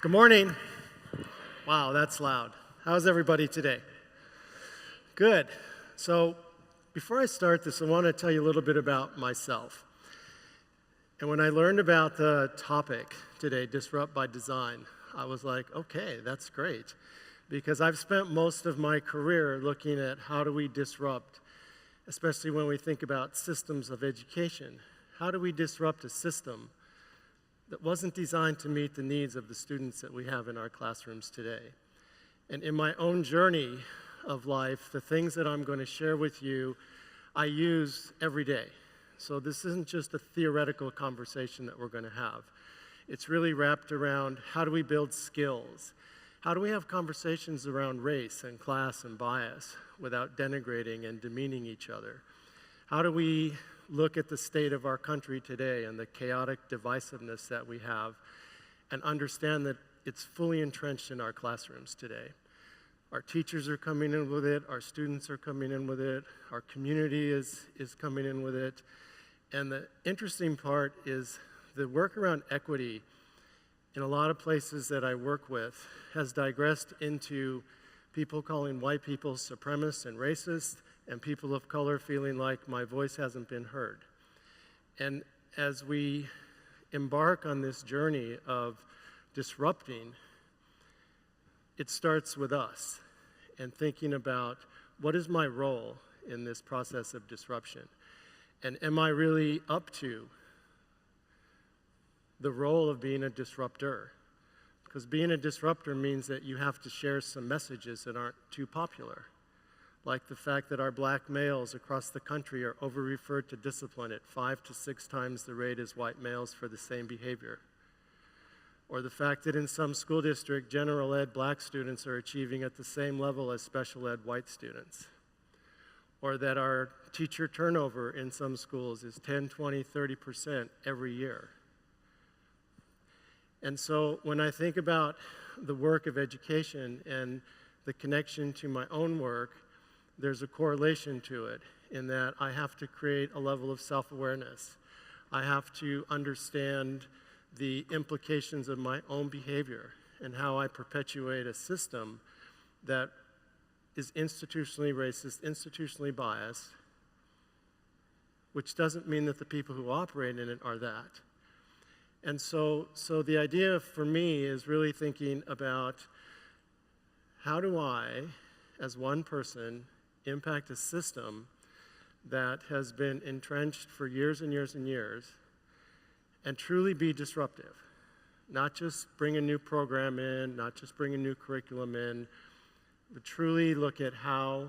Good morning. Wow, that's loud. How's everybody today? Good. So before I start this, I want to tell you a little bit about myself. And when I learned about the topic today, Disrupt by Design, I was like, okay, that's great. Because I've spent most of my career looking at how do we disrupt, especially when we think about systems of education. How do we disrupt a system that wasn't designed to meet the needs of the students that we have in our classrooms today? And in my own journey of life, the things that I'm going to share with you, I use every day. So this isn't just a theoretical conversation that we're going to have. It's really wrapped around how do we build skills? How do we have conversations around race and class and bias without denigrating and demeaning each other? How do we look at the state of our country today and the chaotic divisiveness that we have and understand that it's fully entrenched in our classrooms today? Our teachers are coming in with it, our students are coming in with it, our community is coming in with it. And the interesting part is the work around equity in a lot of places that I work with has digressed into people calling white people supremacist and racist, and people of color feeling like my voice hasn't been heard. And as we embark on this journey of disrupting, it starts with us and thinking about what is my role in this process of disruption? And am I really up to the role of being a disruptor? Because being a disruptor means that you have to share some messages that aren't too popular, like the fact that our black males across the country are over-referred to discipline at 5 to 6 times the rate as white males for the same behavior. Or the fact that in some school district, general ed black students are achieving at the same level as special ed white students. Or that our teacher turnover in some schools is 10, 20, 30% every year. And so when I think about the work of education and the connection to my own work, there's a correlation to it in that I have to create a level of self-awareness. I have to understand the implications of my own behavior and how I perpetuate a system that is institutionally racist, institutionally biased, which doesn't mean that the people who operate in it are that. And so the idea for me is really thinking about how do I, as one person, impact a system that has been entrenched for years and years and years and truly be disruptive. Not just bring a new program in, not just bring a new curriculum in, but truly look at how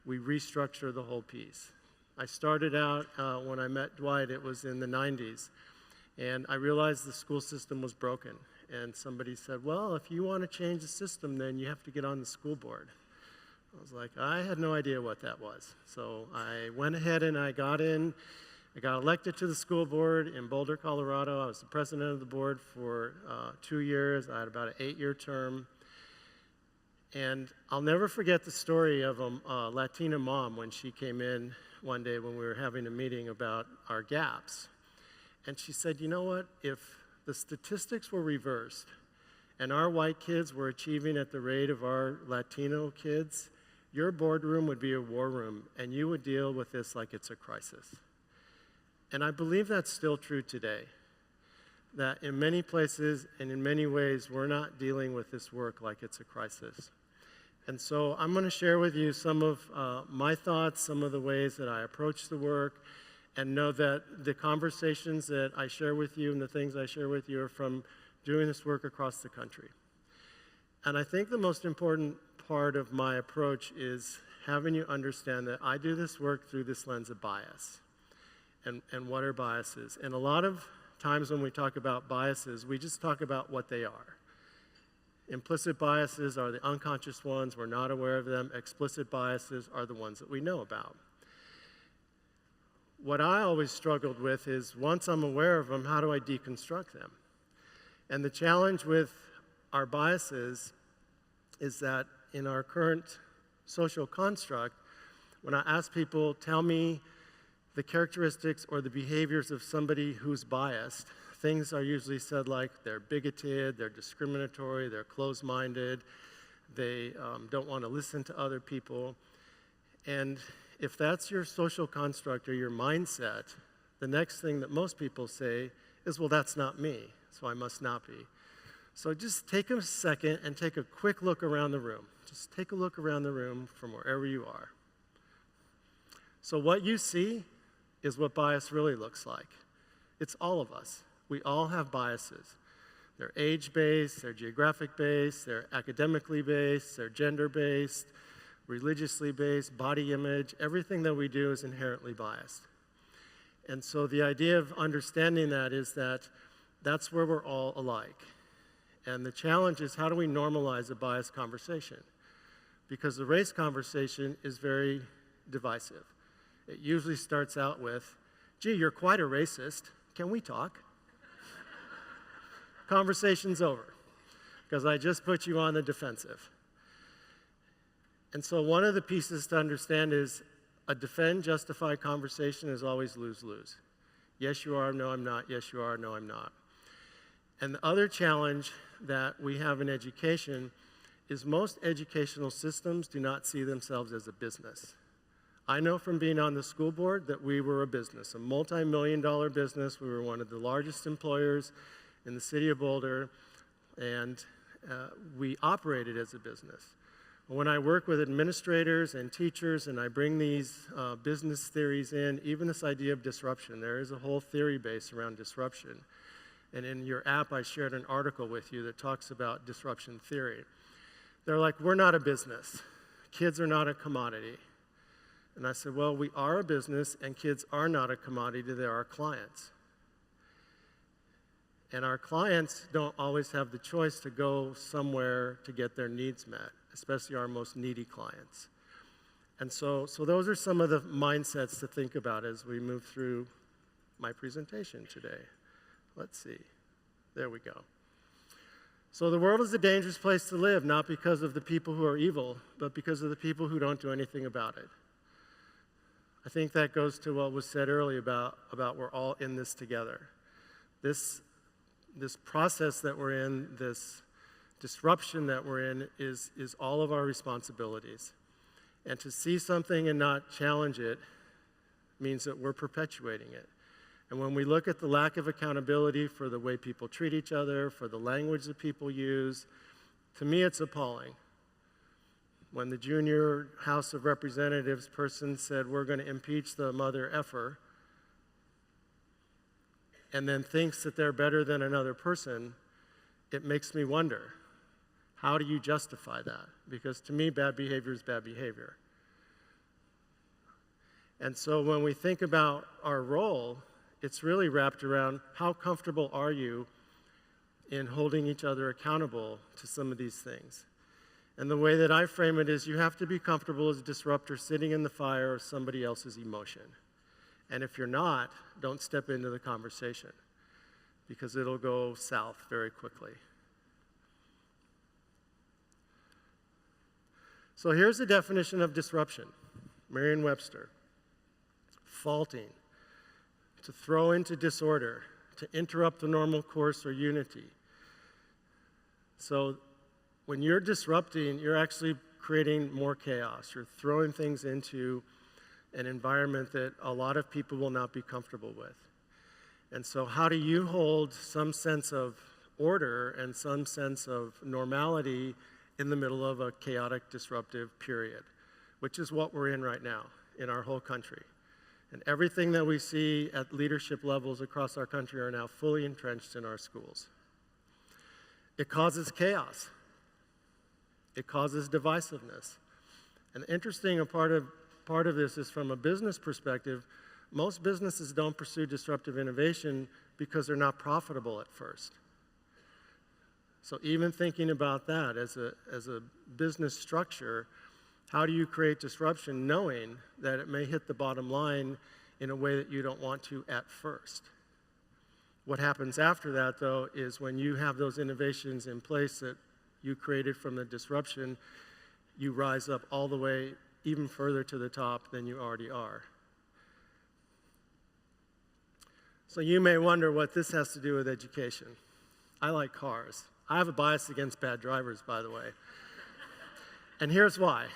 we restructure the whole piece. I started out, when I met Dwight, it was in the 90s, and I realized the school system was broken. And somebody said, well, if you want to change the system, then you have to get on the school board. I was like, I had no idea what that was. So I went ahead and I got in. I got elected to the school board in Boulder, Colorado. I was the president of the board for 2 years. I had about an 8-year term. And I'll never forget the story of a Latina mom when she came in one day when we were having a meeting about our gaps. And she said, you know what, if the statistics were reversed and our white kids were achieving at the rate of our Latino kids, your boardroom would be a war room and you would deal with this like it's a crisis. And I believe that's still true today, that in many places and in many ways we're not dealing with this work like it's a crisis. And so I'm going to share with you some of my thoughts, some of the ways that I approach the work, and know that the conversations that I share with you and the things I share with you are from doing this work across the country. And I think the most important part of my approach is having you understand that I do this work through this lens of bias. And what are biases? And a lot of times when we talk about biases, we just talk about what they are. Implicit biases are the unconscious ones, we're not aware of them. Explicit biases are the ones that we know about. What I always struggled with is once I'm aware of them, how do I deconstruct them? And the challenge with our biases is that in our current social construct, when I ask people, tell me the characteristics or the behaviors of somebody who's biased, things are usually said like they're bigoted, they're discriminatory, they're closed-minded, they don't want to listen to other people. And if that's your social construct or your mindset, the next thing that most people say is, well, that's not me, so I must not be. So just take a second and take a quick look around the room. Just take a look around the room from wherever you are. So what you see is what bias really looks like. It's all of us. We all have biases. They're age-based, they're geographic-based, they're academically based, they're gender-based, religiously based, body image. Everything that we do is inherently biased. And so the idea of understanding that is that that's where we're all alike. And the challenge is, how do we normalize a biased conversation? Because the race conversation is very divisive. It usually starts out with, gee, you're quite a racist. Can we talk? Conversation's over, because I just put you on the defensive. And so one of the pieces to understand is a defend, justify conversation is always lose-lose. Yes, you are. No, I'm not. Yes, you are. No, I'm not. And the other challenge that we have in education is most educational systems do not see themselves as a business. I know from being on the school board that we were a business, a multi-million-dollar business. We were one of the largest employers in the city of Boulder, and we operated as a business. When I work with administrators and teachers and I bring these business theories in, even this idea of disruption, there is a whole theory base around disruption. And in your app, I shared an article with you that talks about disruption theory. They're like, we're not a business. Kids are not a commodity. And I said, well, we are a business, and kids are not a commodity. They're our clients. And our clients don't always have the choice to go somewhere to get their needs met, especially our most needy clients. And so those are some of the mindsets to think about as we move through my presentation today. Let's see. There we go. So the world is a dangerous place to live, not because of the people who are evil, but because of the people who don't do anything about it. I think that goes to what was said earlier about we're all in this together. This process that we're in, this disruption that we're in is all of our responsibilities. And to see something and not challenge it means that we're perpetuating it. And when we look at the lack of accountability for the way people treat each other, for the language that people use, to me it's appalling. When the junior House of Representatives person said, we're going to impeach the mother effer, and then thinks that they're better than another person, it makes me wonder, how do you justify that? Because to me, bad behavior is bad behavior. And so when we think about our role, it's really wrapped around how comfortable are you in holding each other accountable to some of these things. And the way that I frame it is you have to be comfortable as a disruptor sitting in the fire of somebody else's emotion. And if you're not, don't step into the conversation because it'll go south very quickly. So here's the definition of disruption, Merriam-Webster. Faulting, to throw into disorder, to interrupt the normal course or unity. So when you're disrupting, you're actually creating more chaos. You're throwing things into an environment that a lot of people will not be comfortable with. And so how do you hold some sense of order and some sense of normality in the middle of a chaotic, disruptive period, which is what we're in right now in our whole country. And everything that we see at leadership levels across our country are now fully entrenched in our schools. It causes chaos. It causes divisiveness. And the interesting part of this is from a business perspective, most businesses don't pursue disruptive innovation because they're not profitable at first. So even thinking about that as a business structure, how do you create disruption knowing that it may hit the bottom line in a way that you don't want to at first? What happens after that, though, is when you have those innovations in place that you created from the disruption, you rise up all the way even further to the top than you already are. So you may wonder what this has to do with education. I like cars. I have a bias against bad drivers, by the way. And here's why.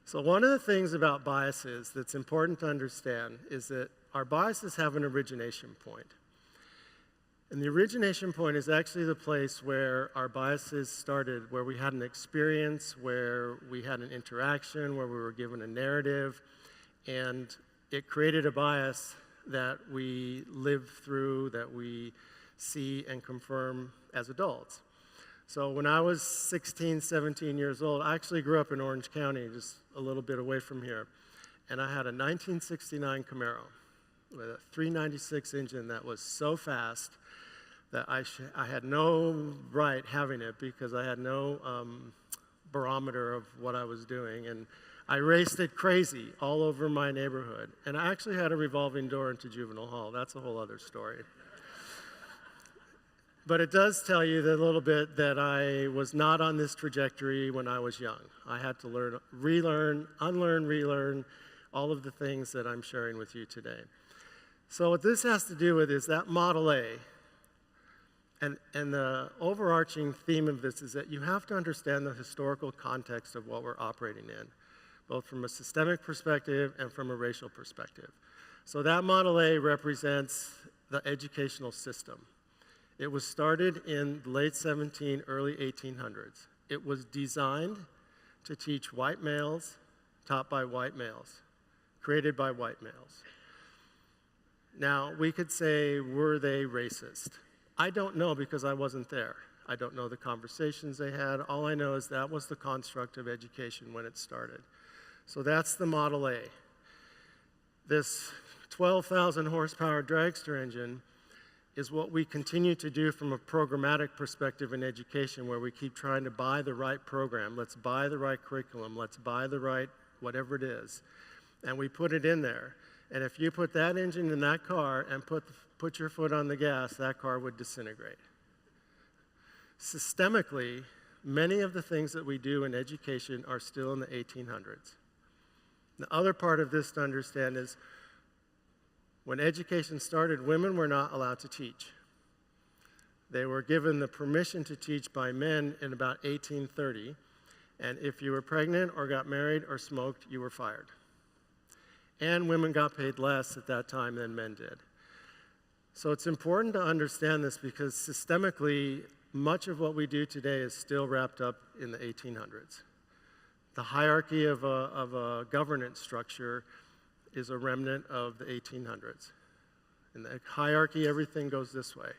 So one of the things about biases that's important to understand is that our biases have an origination point. And the origination point is actually the place where our biases started, where we had an experience, where we had an interaction, where we were given a narrative, and it created a bias that we live through, that we see and confirm as adults. So when I was 16, 17 years old, I actually grew up in Orange County, just a little bit away from here, and I had a 1969 Camaro with a 396 engine that was so fast that I had no right having it because I had no barometer of what I was doing, and I raced it crazy all over my neighborhood, and I actually had a revolving door into juvenile hall. That's a whole other story. But it does tell you that a little bit that I was not on this trajectory when I was young. I had to learn, relearn, unlearn, relearn, all of the things that I'm sharing with you today. So what this has to do with is that Model A, and the overarching theme of this is that you have to understand the historical context of what we're operating in, both from a systemic perspective and from a racial perspective. So that Model A represents the educational system. It was started in the late 1700s, early 1800s. It was designed to teach white males, taught by white males, created by white males. Now, we could say, were they racist? I don't know because I wasn't there. I don't know the conversations they had. All I know is that was the construct of education when it started. So that's the Model A. This 12,000 horsepower dragster engine is what we continue to do from a programmatic perspective in education, where we keep trying to buy the right program. Let's buy the right curriculum. Let's buy the right whatever it is. And we put it in there. And if you put that engine in that car and put your foot on the gas, that car would disintegrate. Systemically, many of the things that we do in education are still in the 1800s. The other part of this to understand is when education started, women were not allowed to teach. They were given the permission to teach by men in about 1830, and if you were pregnant or got married or smoked, you were fired. And women got paid less at that time than men did. So it's important to understand this because systemically, much of what we do today is still wrapped up in the 1800s. The hierarchy of a governance structure is a remnant of the 1800s. In the hierarchy, everything goes this way.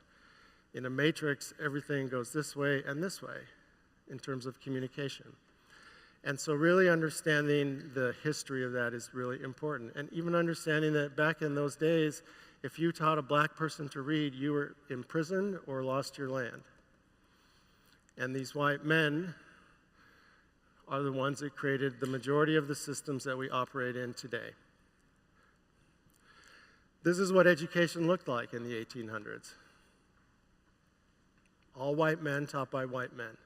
In a matrix, everything goes this way and this way in terms of communication. And so really understanding the history of that is really important. And even understanding that back in those days, if you taught a black person to read, you were imprisoned or lost your land. And these white men are the ones that created the majority of the systems that we operate in today. This is what education looked like in the 1800s. All white men taught by white men.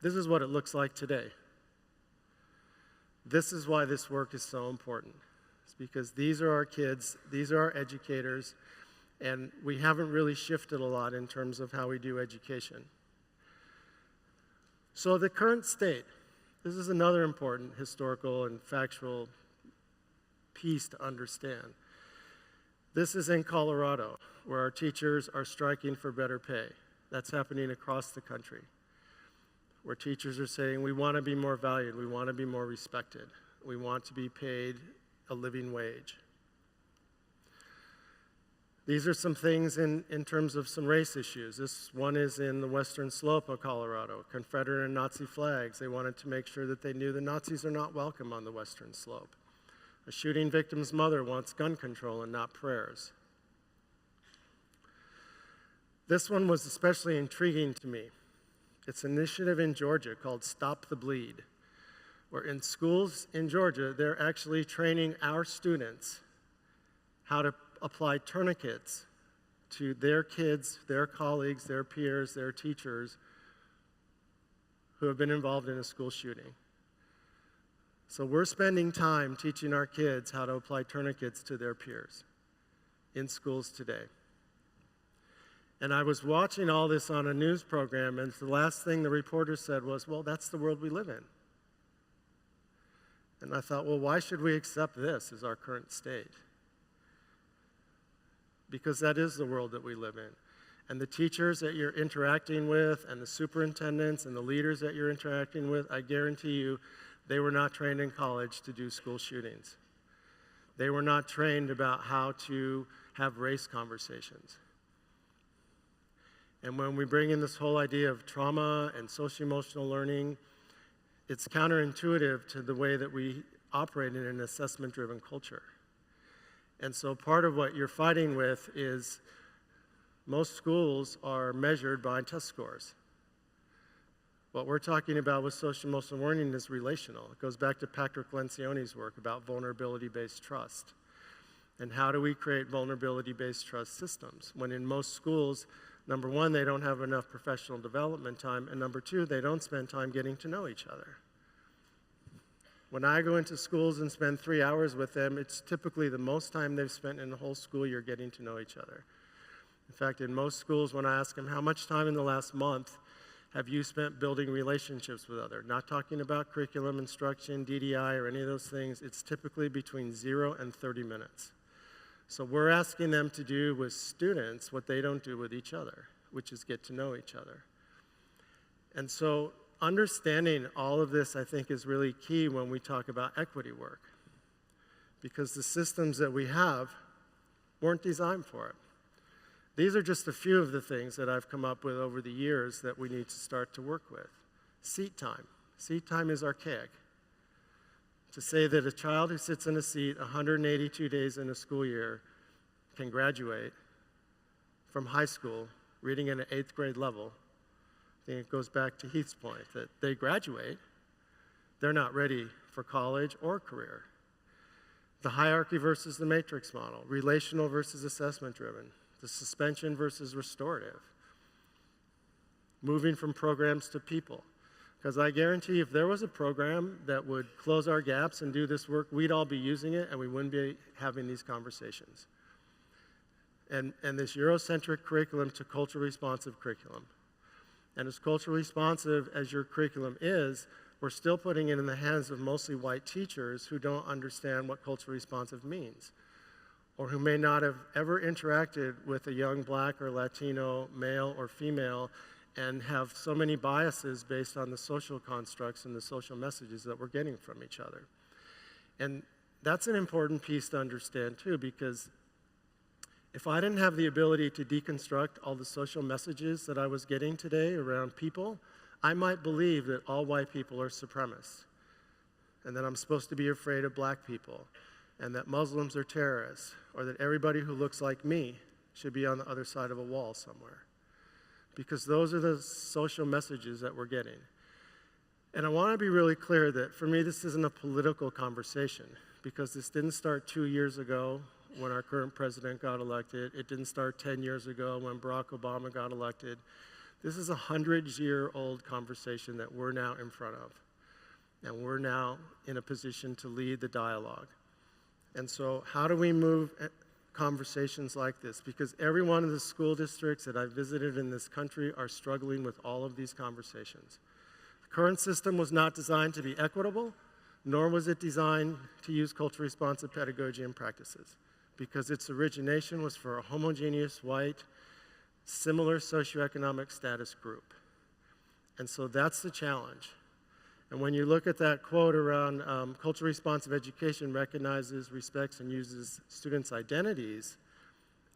This is what it looks like today. This is why this work is so important. It's because these are our kids, these are our educators, and we haven't really shifted a lot in terms of how we do education. So the current state, this is another important historical and factual piece to understand. This is in Colorado, where our teachers are striking for better pay. That's happening across the country, where teachers are saying, we want to be more valued, we want to be more respected, we want to be paid a living wage. These are some things in terms of some race issues. This one is in the western slope of Colorado, Confederate and Nazi flags. They wanted to make sure that they knew the Nazis are not welcome on the western slope. A shooting victim's mother wants gun control and not prayers. This one was especially intriguing to me. It's an initiative in Georgia called Stop the Bleed, where in schools in Georgia, they're actually training our students how to apply tourniquets to their kids, their colleagues, their peers, their teachers who have been involved in a school shooting. So we're spending time teaching our kids how to apply tourniquets to their peers. in schools today. And I was watching all this on a news program, and the last thing the reporter said was, well, that's the world we live in. And I thought, well, why should we accept this as our current state? Because that is the world that we live in. And the teachers that you're interacting with, and the superintendents and the leaders that you're interacting with, I guarantee you, they were not trained in college to do school shootings. They were not trained about how to have race conversations. And when we bring in this whole idea of trauma and socio-emotional learning, it's counterintuitive to the way that we operate in an assessment-driven culture. And so part of what you're fighting with is most schools are measured by test scores. What we're talking about with social-emotional learning is relational. It goes back to Patrick Lencioni's work about vulnerability-based trust. And how do we create vulnerability-based trust systems? When in most schools, number one, they don't have enough professional development time, and number two, they don't spend time getting to know each other. When I go into schools and spend 3 hours with them, it's typically the most time they've spent in the whole school year getting to know each other. In fact, in most schools, when I ask them, how much time in the last month have you spent building relationships with others? Not talking about curriculum, instruction, DDI, or any of those things. It's typically between 0 and 30 minutes. So we're asking them to do with students what they don't do with each other, which is get to know each other. And so understanding all of this, I think, is really key when we talk about equity work, because the systems that we have weren't designed for it. These are just a few of the things that I've come up with over the years that we need to start to work with. Seat time. Seat time is archaic. To say that a child who sits in a seat 182 days in a school year can graduate from high school reading at an 8th grade level, I think it goes back to Heath's point that they graduate, they're not ready for college or career. The hierarchy versus the matrix model, relational versus assessment driven, the suspension versus restorative, moving from programs to people. Because I guarantee if there was a program that would close our gaps and do this work, we'd all be using it and we wouldn't be having these conversations. And this Eurocentric curriculum to culturally responsive curriculum. And as culturally responsive as your curriculum is, we're still putting it in the hands of mostly white teachers who don't understand what culturally responsive means, or who may not have ever interacted with a young Black or Latino male or female and have so many biases based on the social constructs and the social messages that we're getting from each other. And that's an important piece to understand too, because if I didn't have the ability to deconstruct all the social messages that I was getting today around people, I might believe that all white people are supremacists, and that I'm supposed to be afraid of Black people, and that Muslims are terrorists, or that everybody who looks like me should be on the other side of a wall somewhere. Because those are the social messages that we're getting. And I want to be really clear that for me, this isn't a political conversation, because this didn't start 2 years ago when our current president got elected. It didn't start 10 years ago when Barack Obama got elected. This is a 100-year-old conversation that we're now in front of. And we're now in a position to lead the dialogue. And so how do we move conversations like this? Because every one of the school districts that I've visited in this country are struggling with all of these conversations. The current system was not designed to be equitable, nor was it designed to use culturally responsive pedagogy and practices, because its origination was for a homogeneous, white, similar socioeconomic status group. And so that's the challenge. And when you look at that quote around culturally responsive education recognizes, respects, and uses students' identities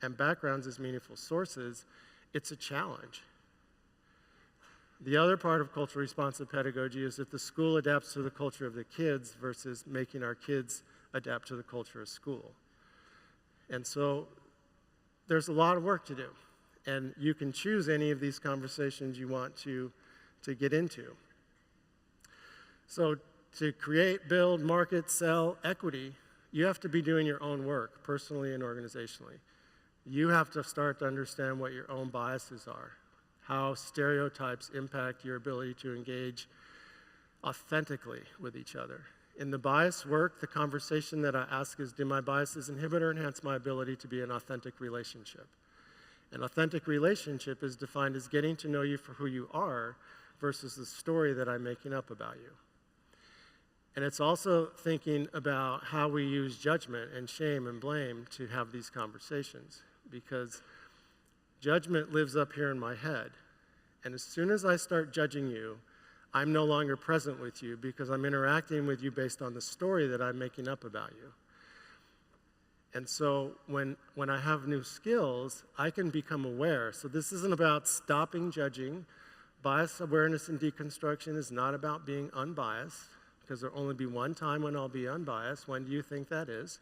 and backgrounds as meaningful sources, it's a challenge. The other part of culturally responsive pedagogy is that the school adapts to the culture of the kids versus making our kids adapt to the culture of school. And so there's a lot of work to do. And you can choose any of these conversations you want to get into. So to create, build, market, sell equity, you have to be doing your own work, personally and organizationally. You have to start to understand what your own biases are, how stereotypes impact your ability to engage authentically with each other. In the bias work, the conversation that I ask is, do my biases inhibit or enhance my ability to be an authentic relationship? An authentic relationship is defined as getting to know you for who you are versus the story that I'm making up about you. And it's also thinking about how we use judgment and shame and blame to have these conversations, because judgment lives up here in my head. And as soon as I start judging you, I'm no longer present with you because I'm interacting with you based on the story that I'm making up about you. And so when I have new skills, I can become aware. So this isn't about stopping judging. Bias awareness and deconstruction is not about being unbiased, because there'll only be one time when I'll be unbiased. When do you think that is?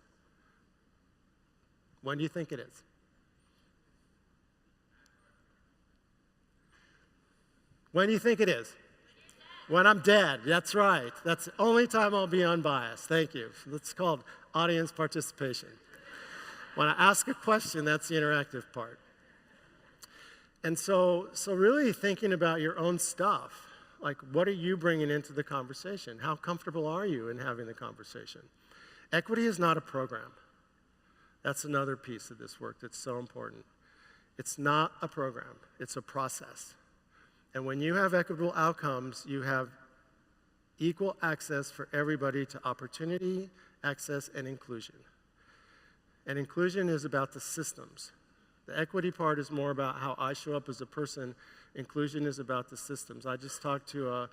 When do you think it is? When do you think it is? When I'm dead. That's right. That's the only time I'll be unbiased. Thank you. That's called audience participation. When I ask a question, that's the interactive part. And so really thinking about your own stuff, like what are you bringing into the conversation? How comfortable are you in having the conversation? Equity is not a program. That's another piece of this work that's so important. It's not a program, it's a process. And when you have equitable outcomes, you have equal access for everybody to opportunity, access, and inclusion. And inclusion is about the systems. The equity part is more about how I show up as a person. Inclusion is about the systems. I just talked to a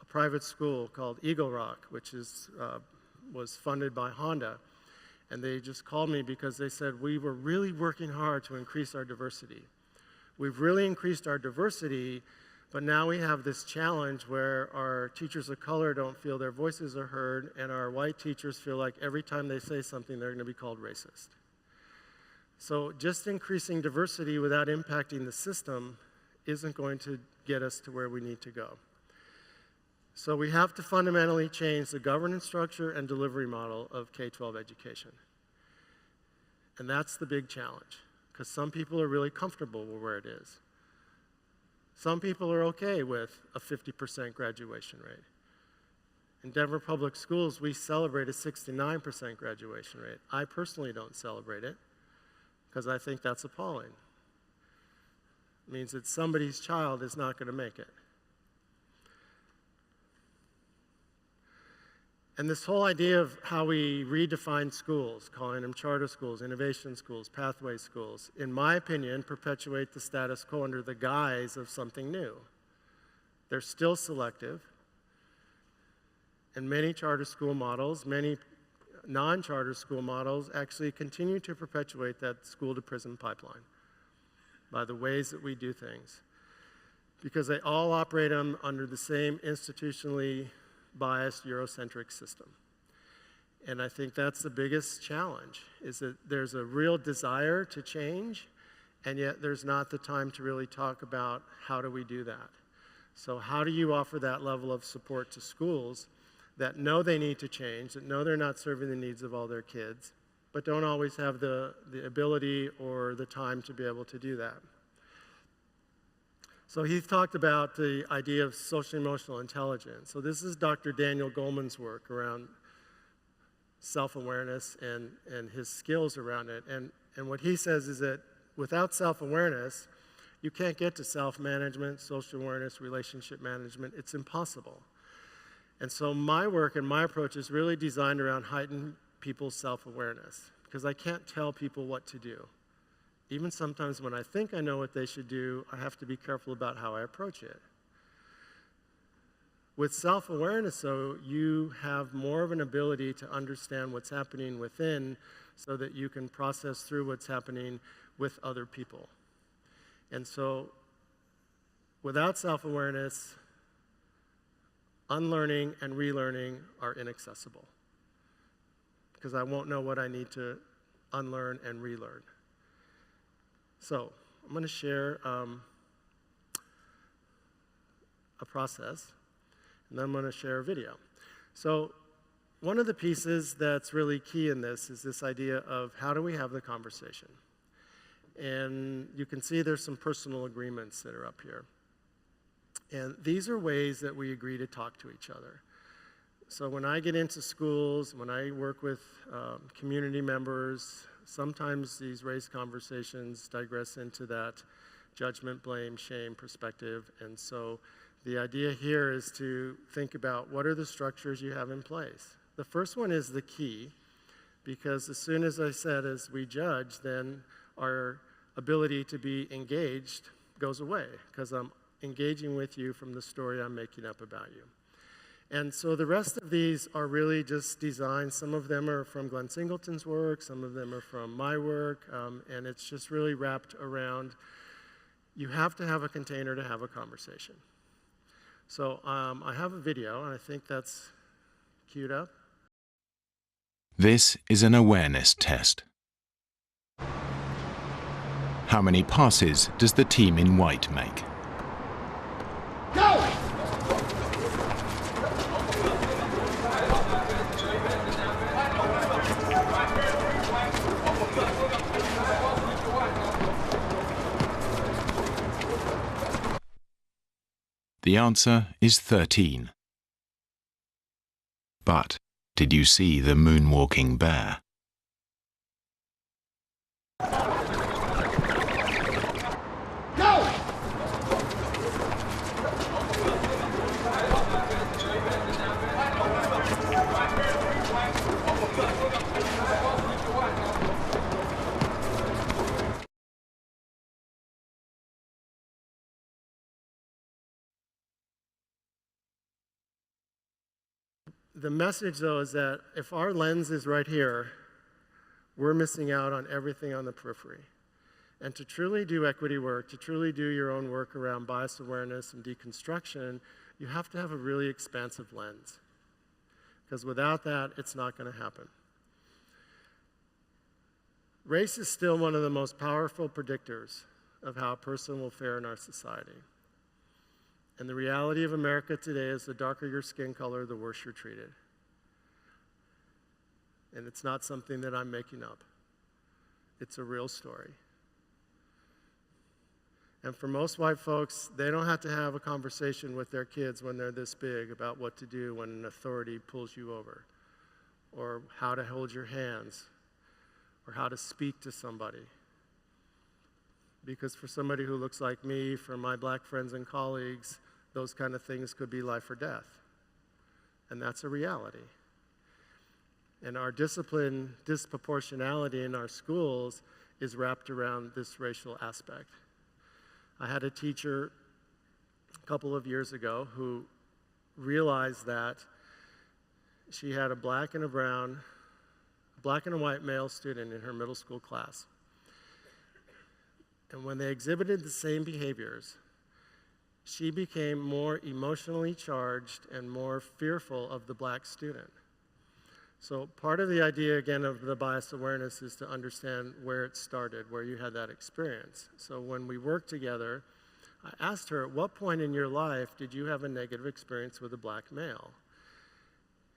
private school called Eagle Rock, which was funded by Honda. And they just called me because they said, we were really working hard to increase our diversity. We've really increased our diversity, but now we have this challenge where our teachers of color don't feel their voices are heard, and our white teachers feel like every time they say something, they're going to be called racist. So just increasing diversity without impacting the system isn't going to get us to where we need to go. So we have to fundamentally change the governance structure and delivery model of K-12 education. And that's the big challenge, because some people are really comfortable with where it is. Some people are okay with a 50% graduation rate. In Denver Public Schools, we celebrate a 69% graduation rate. I personally don't celebrate it because I think that's appalling. It means that somebody's child is not going to make it. And this whole idea of how we redefine schools, calling them charter schools, innovation schools, pathway schools, in my opinion, perpetuate the status quo under the guise of something new. They're still selective. And many charter school models, many non-charter school models actually continue to perpetuate that school-to-prison pipeline by the ways that we do things, because they all operate them under the same institutionally biased Eurocentric system. And I think that's the biggest challenge, is that there's a real desire to change, and yet there's not the time to really talk about how do we do that. So how do you offer that level of support to schools that know they need to change, that know they're not serving the needs of all their kids, but don't always have the ability or the time to be able to do that? So he talked about the idea of social-emotional intelligence. So this is Dr. Daniel Goleman's work around self-awareness and his skills around it. And what he says is that without self-awareness, you can't get to self-management, social awareness, relationship management. It's impossible. And so my work and my approach is really designed around heightening people's self-awareness, because I can't tell people what to do. Even sometimes when I think I know what they should do, I have to be careful about how I approach it. With self-awareness, though, you have more of an ability to understand what's happening within so that you can process through what's happening with other people. And so without self-awareness, unlearning and relearning are inaccessible, because I won't know what I need to unlearn and relearn. So I'm going to share a process, and then I'm going to share a video. So one of the pieces that's really key in this is this idea of how do we have the conversation. And you can see there's some personal agreements that are up here. And these are ways that we agree to talk to each other. So when I get into schools, when I work with community members, sometimes these race conversations digress into that judgment, blame, shame perspective. And so the idea here is to think about what are the structures you have in place. The first one is the key, because as soon as I said, as we judge, then our ability to be engaged goes away, because I'm engaging with you from the story I'm making up about you. And so the rest of these are really just designs. Some of them are from Glenn Singleton's work, some of them are from my work, and it's just really wrapped around, you have to have a container to have a conversation. So I have a video, and I think that's queued up. This is an awareness test. How many passes does the team in white make? Go! The answer is 13. But did you see the moonwalking bear? Go! The message, though, is that if our lens is right here, we're missing out on everything on the periphery. And to truly do equity work, to truly do your own work around bias awareness and deconstruction, you have to have a really expansive lens. Because without that, it's not going to happen. Race is still one of the most powerful predictors of how a person will fare in our society. And the reality of America today is the darker your skin color, the worse you're treated. And it's not something that I'm making up. It's a real story. And for most white folks, they don't have to have a conversation with their kids when they're this big about what to do when an authority pulls you over, or how to hold your hands, or how to speak to somebody. Because for somebody who looks like me, for my black friends and colleagues, those kind of things could be life or death. And that's a reality. And our discipline disproportionality in our schools is wrapped around this racial aspect. I had a teacher a couple of years ago who realized that she had a black and a white male student in her middle school class. And when they exhibited the same behaviors, she became more emotionally charged and more fearful of the black student. So part of the idea, again, of the bias awareness is to understand where it started, where you had that experience. So when we worked together, I asked her, at what point in your life did you have a negative experience with a black male?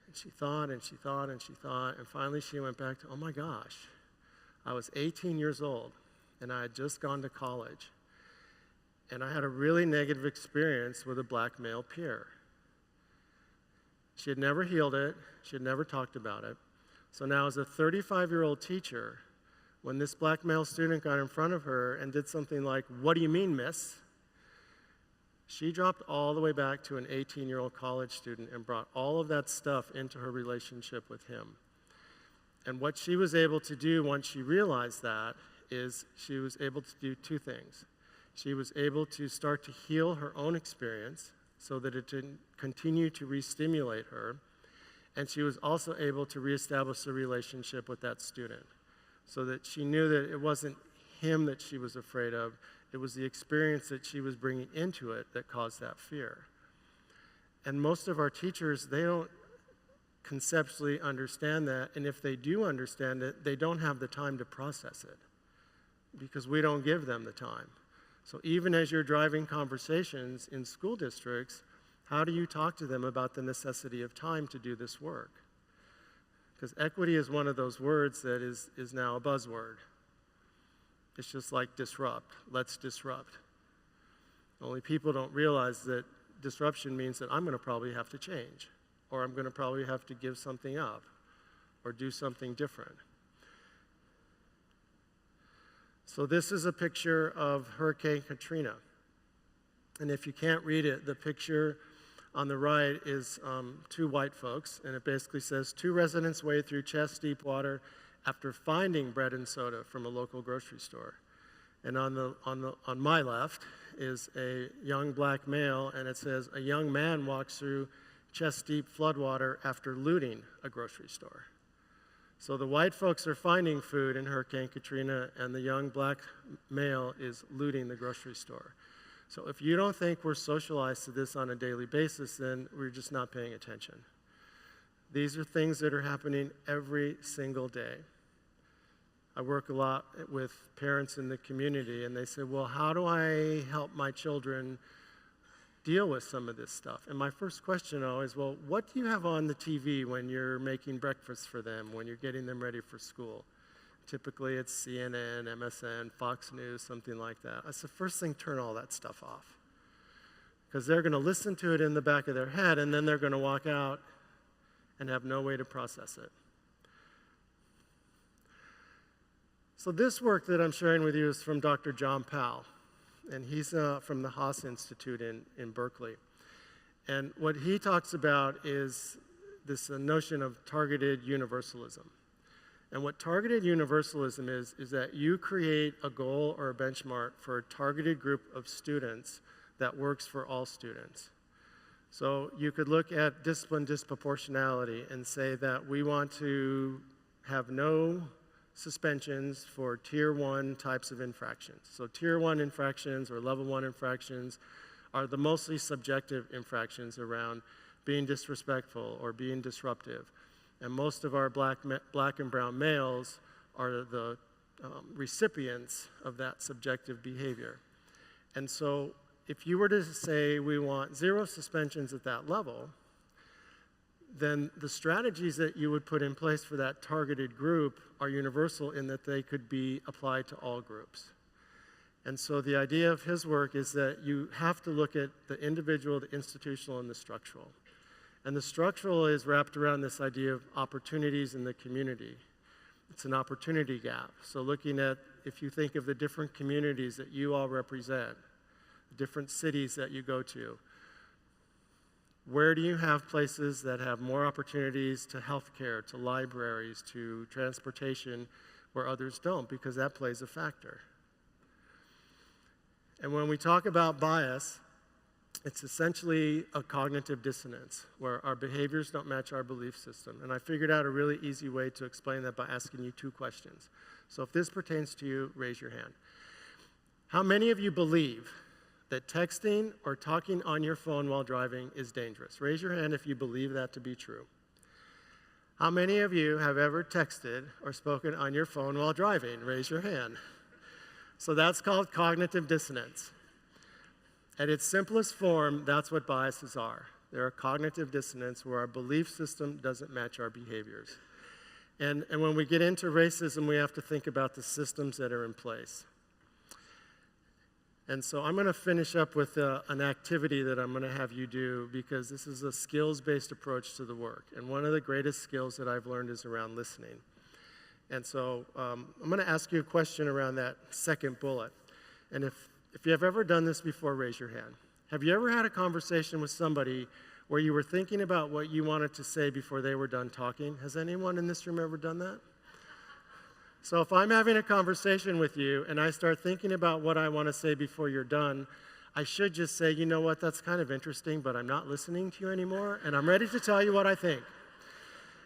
And she thought, and she thought, and she thought, and finally she went back to, oh my gosh, I was 18 years old, and I had just gone to college. And I had a really negative experience with a black male peer. She had never healed it. She had never talked about it. So now as a 35-year-old teacher, when this black male student got in front of her and did something like, what do you mean, miss? She dropped all the way back to an 18-year-old college student and brought all of that stuff into her relationship with him. And what she was able to do once she realized that is she was able to do two things. She was able to start to heal her own experience so that it didn't continue to re-stimulate her. And she was also able to reestablish a relationship with that student so that she knew that it wasn't him that she was afraid of, it was the experience that she was bringing into it that caused that fear. And most of our teachers, they don't conceptually understand that, and if they do understand it, they don't have the time to process it because we don't give them the time. So even as you're driving conversations in school districts, how do you talk to them about the necessity of time to do this work? Because equity is one of those words that is now a buzzword. It's just like disrupt. Let's disrupt. Only people don't realize that disruption means that I'm going to probably have to change, or I'm going to probably have to give something up or do something different. So this is a picture of Hurricane Katrina. And if you can't read it, the picture on the right is two white folks, and it basically says, 2 residents wade through chest-deep water after finding bread and soda from a local grocery store. And on my left is a young black male, and it says, a young man walks through chest-deep floodwater after looting a grocery store. So the white folks are finding food in Hurricane Katrina, and the young black male is looting the grocery store. So if you don't think we're socialized to this on a daily basis, then we're just not paying attention. These are things that are happening every single day. I work a lot with parents in the community, and they say, well, how do I help my children deal with some of this stuff? And my first question always, well, what do you have on the TV when you're making breakfast for them, when you're getting them ready for school? Typically, it's CNN, MSN, Fox News, something like that. That's the first thing, turn all that stuff off. Because they're going to listen to it in the back of their head, and then they're going to walk out and have no way to process it. So this work that I'm sharing with you is from Dr. John Powell, and he's from the Haas Institute in Berkeley. And what he talks about is this notion of targeted universalism. And what targeted universalism is that you create a goal or a benchmark for a targeted group of students that works for all students. So you could look at discipline disproportionality and say that we want to have no suspensions for tier 1 types of infractions. So tier 1 infractions or level 1 infractions are the mostly subjective infractions around being disrespectful or being disruptive. And most of our black and brown males are the recipients of that subjective behavior. And so if you were to say we want 0 suspensions at that level, then the strategies that you would put in place for that targeted group are universal in that they could be applied to all groups. And so the idea of his work is that you have to look at the individual, the institutional, and the structural. And the structural is wrapped around this idea of opportunities in the community. It's an opportunity gap. So looking at, if you think of the different communities that you all represent, the different cities that you go to, where do you have places that have more opportunities to healthcare, to libraries, to transportation, where others don't? Because that plays a factor. And when we talk about bias, it's essentially a cognitive dissonance, where our behaviors don't match our belief system. And I figured out a really easy way to explain that by asking you 2 questions. So if this pertains to you, raise your hand. How many of you believe that texting or talking on your phone while driving is dangerous? Raise your hand if you believe that to be true. How many of you have ever texted or spoken on your phone while driving? Raise your hand. So that's called cognitive dissonance. At its simplest form, that's what biases are. They're a cognitive dissonance where our belief system doesn't match our behaviors. And when we get into racism, we have to think about the systems that are in place. And so I'm going to finish up with an activity that I'm going to have you do, because this is a skills-based approach to the work. And one of the greatest skills that I've learned is around listening. And so I'm going to ask you a question around that second bullet. And if you have ever done this before, raise your hand. Have you ever had a conversation with somebody where you were thinking about what you wanted to say before they were done talking? Has anyone in this room ever done that? So if I'm having a conversation with you and I start thinking about what I want to say before you're done, I should just say, you know what, that's kind of interesting, but I'm not listening to you anymore, and I'm ready to tell you what I think.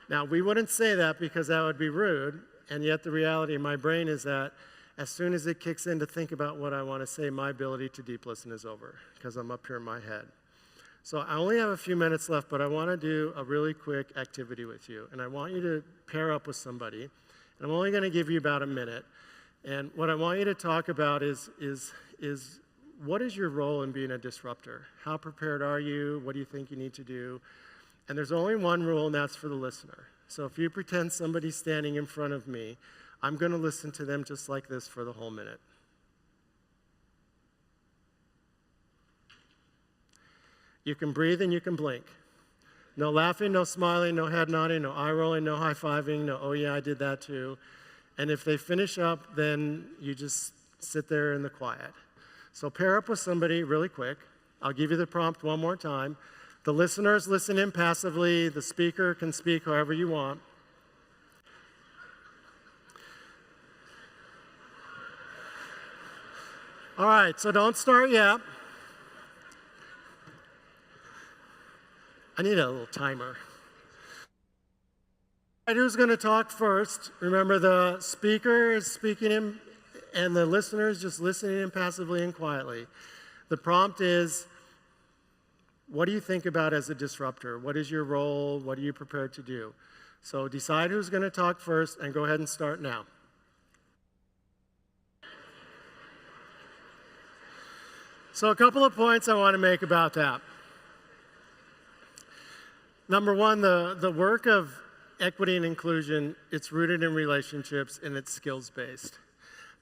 Now, we wouldn't say that because that would be rude, and yet the reality in my brain is that as soon as it kicks in to think about what I want to say, my ability to deep listen is over, because I'm up here in my head. So I only have a few minutes left, but I want to do a really quick activity with you, and I want you to pair up with somebody. And I'm only going to give you about a minute. And what I want you to talk about is what is your role in being a disruptor? How prepared are you? What do you think you need to do? And there's only one rule, and that's for the listener. So if you pretend somebody's standing in front of me, I'm going to listen to them just like this for the whole minute. You can breathe and you can blink. No laughing, no smiling, no head nodding, no eye rolling, no high-fiving, no, oh yeah, I did that too. And if they finish up, then you just sit there in the quiet. So pair up with somebody really quick. I'll give you the prompt one more time. The listeners listen in passively. The speaker can speak however you want. All right, so don't start yet. I need a little timer. All right, who's going to talk first? Remember, the speaker is speaking in, and the listener is just listening in passively and quietly. The prompt is, what do you think about as a disruptor? What is your role? What are you prepared to do? So decide who's going to talk first, and go ahead and start now. So a couple of points I want to make about that. Number one, the work of equity and inclusion, it's rooted in relationships and it's skills-based.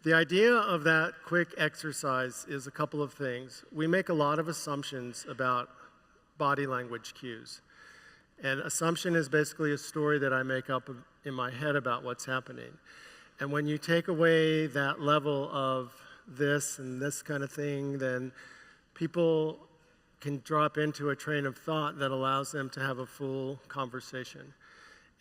The idea of that quick exercise is a couple of things. We make a lot of assumptions about body language cues. And assumption is basically a story that I make up in my head about what's happening. And when you take away that level of this and this kind of thing, then people can drop into a train of thought that allows them to have a full conversation.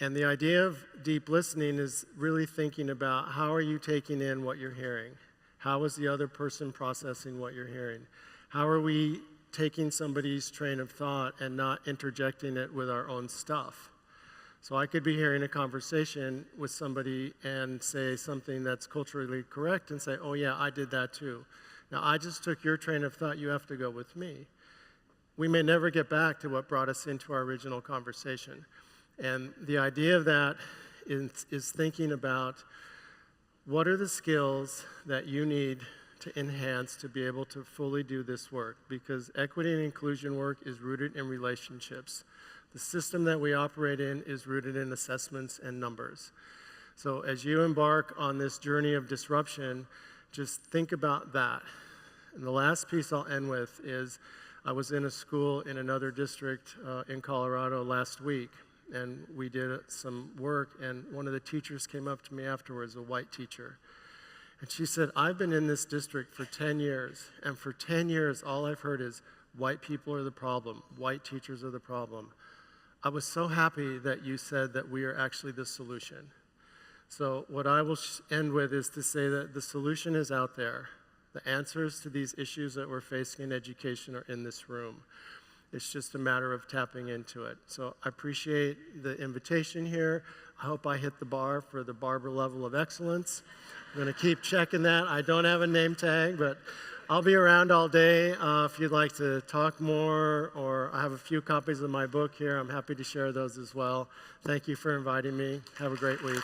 And the idea of deep listening is really thinking about how are you taking in what you're hearing? How is the other person processing what you're hearing? How are we taking somebody's train of thought and not interjecting it with our own stuff? So I could be hearing a conversation with somebody and say something that's culturally correct and say, oh yeah, I did that too. Now I just took your train of thought, you have to go with me. We may never get back to what brought us into our original conversation. And the idea of that is thinking about what are the skills that you need to enhance to be able to fully do this work, because equity and inclusion work is rooted in relationships. The system that we operate in is rooted in assessments and numbers. So as you embark on this journey of disruption, just think about that. And the last piece I'll end with is I was in a school in another district in Colorado last week, and we did some work, and one of the teachers came up to me afterwards, a white teacher. And she said, I've been in this district for 10 years, and for 10 years, all I've heard is white people are the problem, white teachers are the problem. I was so happy that you said that we are actually the solution. So what I will end with is to say that the solution is out there. The answers to these issues that we're facing in education are in this room. It's just a matter of tapping into it. So I appreciate the invitation here. I hope I hit the bar for the Barber level of excellence. I'm going to keep checking that. I don't have a name tag, but I'll be around all day. If you'd like to talk more, or I have a few copies of my book here, I'm happy to share those as well. Thank you for inviting me. Have a great week.